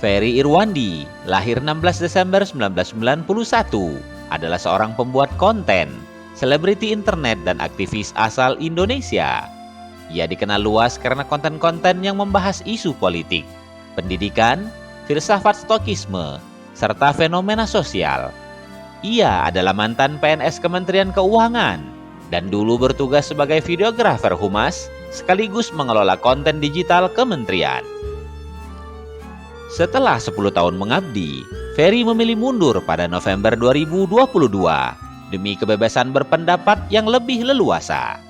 Ferry Irwandi, lahir 16 Desember 1991, adalah seorang pembuat konten, selebriti internet dan aktivis asal Indonesia. Ia dikenal luas karena konten-konten yang membahas isu politik, pendidikan, filsafat stokisme, serta fenomena sosial. Ia adalah mantan PNS Kementerian Keuangan dan dulu bertugas sebagai videografer humas sekaligus mengelola konten digital kementerian. Setelah 10 tahun mengabdi, Ferry memilih mundur pada November 2022 demi kebebasan berpendapat yang lebih leluasa.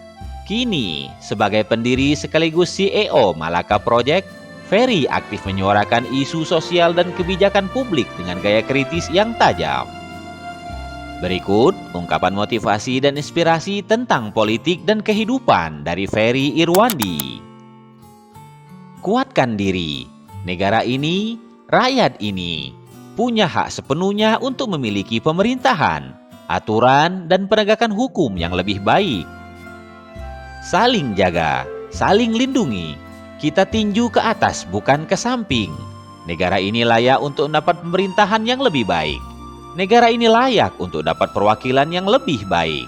Kini, sebagai pendiri sekaligus CEO Malaka Project, Ferry aktif menyuarakan isu sosial dan kebijakan publik dengan gaya kritis yang tajam. Berikut ungkapan motivasi dan inspirasi tentang politik dan kehidupan dari Ferry Irwandi. Kuatkan diri. Negara ini, rakyat ini, punya hak sepenuhnya untuk memiliki pemerintahan, aturan, dan penegakan hukum yang lebih baik. Saling jaga, saling lindungi. Kita tinju ke atas, bukan ke samping. Negara ini layak untuk mendapat pemerintahan yang lebih baik. Negara ini layak untuk dapat perwakilan yang lebih baik.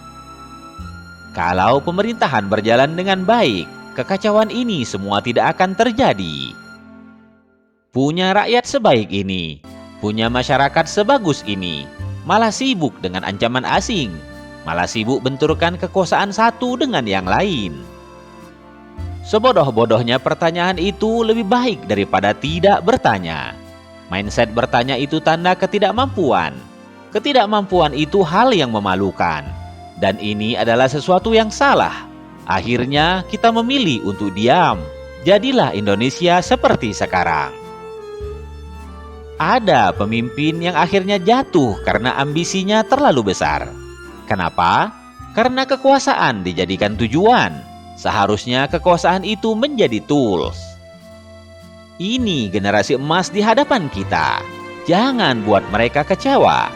Kalau pemerintahan berjalan dengan baik, kekacauan ini semua tidak akan terjadi. Punya rakyat sebaik ini, punya masyarakat sebagus ini, malah sibuk dengan ancaman asing, malah sibuk benturkan kekuasaan satu dengan yang lain. Sebodoh-bodohnya pertanyaan itu lebih baik daripada tidak bertanya. Mindset bertanya itu tanda ketidakmampuan. Ketidakmampuan itu hal yang memalukan. Dan ini adalah sesuatu yang salah. Akhirnya kita memilih untuk diam. Jadilah Indonesia seperti sekarang. Ada pemimpin yang akhirnya jatuh karena ambisinya terlalu besar. Kenapa? Karena kekuasaan dijadikan tujuan. Seharusnya kekuasaan itu menjadi tools. Ini generasi emas di hadapan kita. Jangan buat mereka kecewa.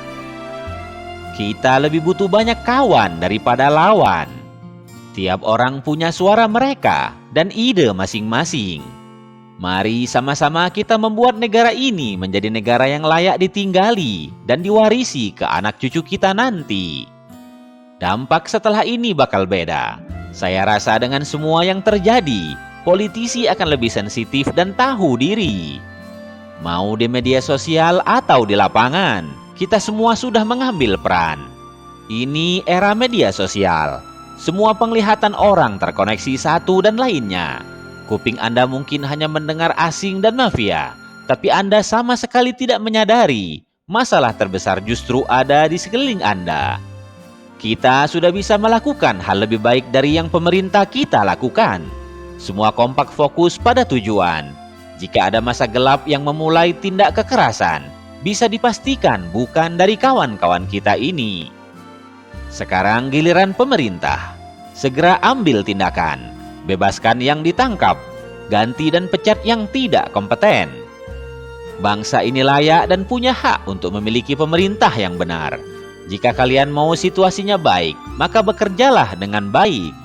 Kita lebih butuh banyak kawan daripada lawan. Tiap orang punya suara mereka dan ide masing-masing. Mari sama-sama kita membuat negara ini menjadi negara yang layak ditinggali dan diwarisi ke anak cucu kita nanti. Dampak setelah ini bakal beda. Saya rasa dengan semua yang terjadi, politisi akan lebih sensitif dan tahu diri. Mau di media sosial atau di lapangan, kita semua sudah mengambil peran. Ini era media sosial. Semua penglihatan orang terkoneksi satu dan lainnya. Kuping Anda mungkin hanya mendengar asing dan mafia, tapi Anda sama sekali tidak menyadari masalah terbesar justru ada di sekeliling Anda. Kita sudah bisa melakukan hal lebih baik dari yang pemerintah kita lakukan. Semua kompak fokus pada tujuan. Jika ada masa gelap yang memulai tindak kekerasan, bisa dipastikan bukan dari kawan-kawan kita ini. Sekarang giliran pemerintah. Segera ambil tindakan. Bebaskan yang ditangkap, ganti dan pecat yang tidak kompeten. Bangsa ini layak dan punya hak untuk memiliki pemerintah yang benar. Jika kalian mau situasinya baik, maka bekerjalah dengan baik.